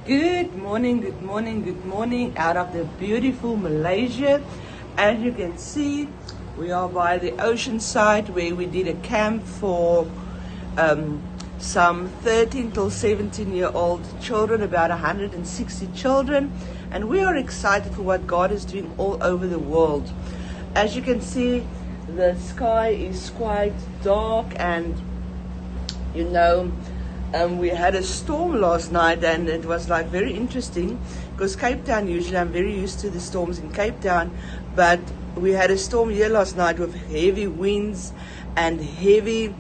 Good morning, good morning, good morning out of the beautiful Malaysia. As you can see, we are by the ocean side where we did a camp for some 13 till 17-year-old children, about 160 children, and we are excited for what God is doing all over the world. As you can see, the sky is quite dark, and we had a storm last night, and it was like very interesting because Cape Town, usually I'm very used to the storms in Cape Town, but we had a storm here last night with heavy winds and heavy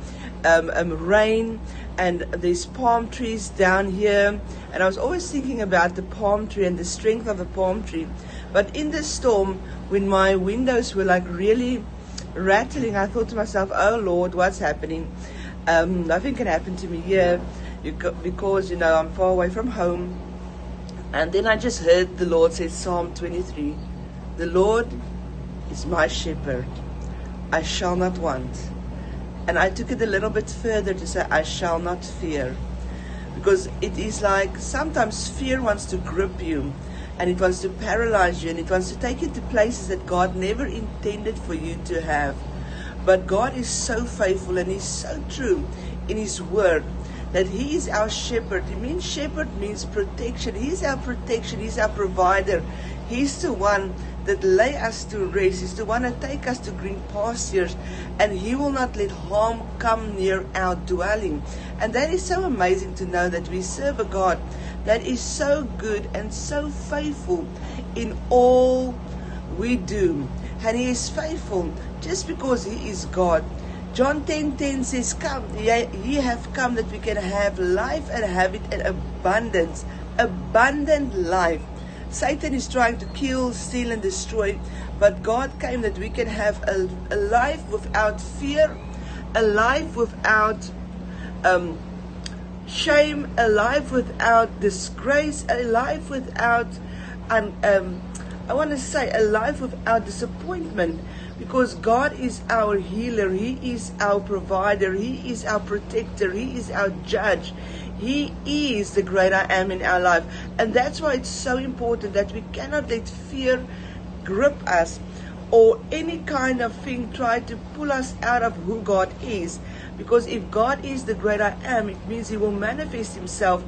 rain, and there's palm trees down here, and I was always thinking about the palm tree and the strength of the palm tree. But in this storm, when my windows were like really rattling, I thought to myself, oh Lord, what's happening? Nothing can happen to me here because I'm far away from home. And then I just heard the Lord say Psalm 23, the Lord is my shepherd, I shall not want. And I took it a little bit further to say I shall not fear, because it is like sometimes fear wants to grip you, and it wants to paralyze you, and it wants to take you to places that God never intended for you to have. But God is so faithful, and He's so true in His word that He is our shepherd. It means shepherd means protection. He's our protection. He's our provider. He's the one that lay us to rest. He's the one that take us to green pastures, and He will not let harm come near our dwelling. And that is so amazing to know that we serve a God that is so good and so faithful in all we do. And He is faithful just because He is God. John 10:10 says, come, ye have come that we can have life and have it in abundance. Abundant life. Satan is trying to kill, steal, and destroy, but God came that we can have a life without fear, a life without shame, a life without disgrace, a life without I want to say a life without disappointment, because God is our healer, He is our provider, He is our protector, He is our judge, He is the great I am in our life. And that's why it's so important that we cannot let fear grip us or any kind of thing try to pull us out of who God is. Because if God is the great I am, it means He will manifest Himself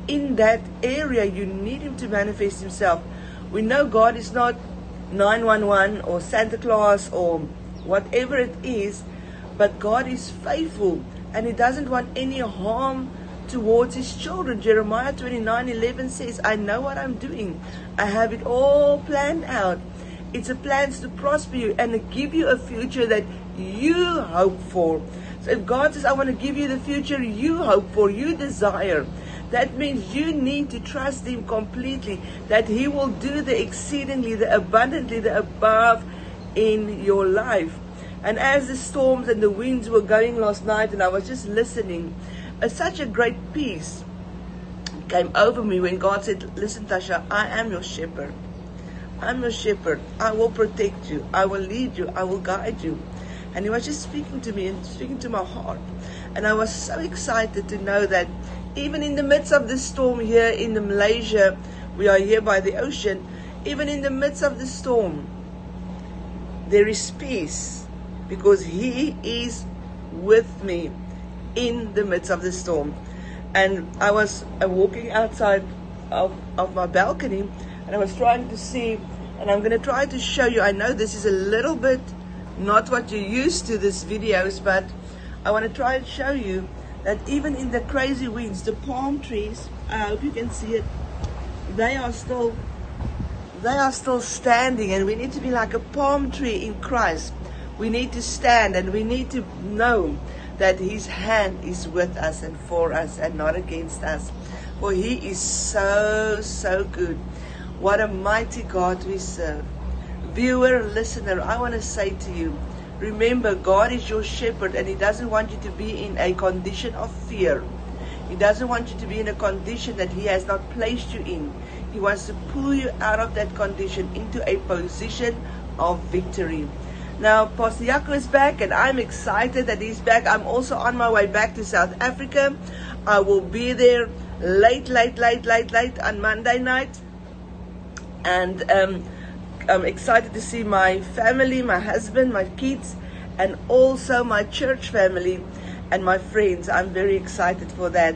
in that area. You need Him to manifest Himself. We know God is not 911 or Santa Claus or whatever it is, but God is faithful, and He doesn't want any harm towards His children. Jeremiah 29:11 says, I know what I'm doing. I have it all planned out. It's a plans to prosper you and to give you a future that you hope for. So if God says, I want to give you the future you hope for, you desire, that means you need to trust Him completely, that He will do the exceedingly, the abundantly, the above in your life. And as the storms and the winds were going last night, and I was just listening, such a great peace came over me when God said, listen, Tasha, I am your shepherd. I'm your shepherd. I will protect you. I will lead you. I will guide you. And He was just speaking to me and speaking to my heart. And I was so excited to know that even in the midst of the storm here in the Malaysia, we are here by the ocean, even in the midst of the storm, there is peace, because He is with me in the midst of the storm. And I was walking outside of my balcony, and I was trying to see, and I'm going to try to show you. I know this is a little bit not what you're used to, this videos, but I want to try and show you that even in the crazy winds, the palm trees, I hope you can see it, they are still standing. And we need to be like a palm tree in Christ. We need to stand, and we need to know that His hand is with us and for us and not against us. For He is so, so good. What a mighty God we serve. Viewer, listener, I want to say to you, remember, God is your shepherd, and He doesn't want you to be in a condition of fear. He doesn't want you to be in a condition that He has not placed you in. He wants to pull you out of that condition into a position of victory. Now, Pastor Jaco is back, and I'm excited that he's back. I'm also on my way back to South Africa. I will be there late on Monday night. And I'm excited to see my family, my husband, my kids, and also my church family and my friends. I'm very excited for that.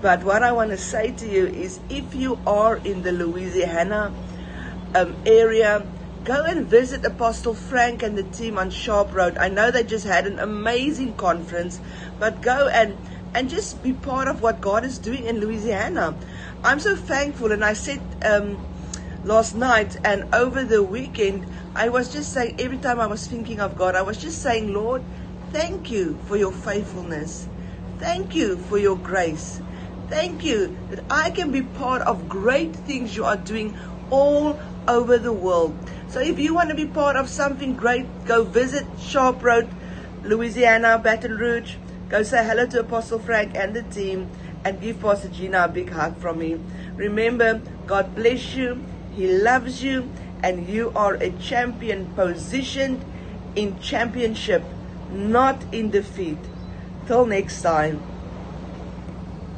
But what I want to say to you is, if you are in the Louisiana area, go and visit Apostle Frank and the team on Sharp Road. I know they just had an amazing conference, but go and just be part of what God is doing in Louisiana. I'm so thankful, and I said last night and over the weekend, I was just saying, every time I was thinking of God, I was just saying, Lord, thank you for your faithfulness. Thank you for your grace. Thank you that I can be part of great things you are doing all over the world. So if you want to be part of something great, go visit Sharp Road, Louisiana, Baton Rouge. Go say hello to Apostle Frank and the team, and give Pastor Gina a big hug from me. Remember, God bless you. He loves you, and you are a champion, positioned in championship, not in defeat. Till next time.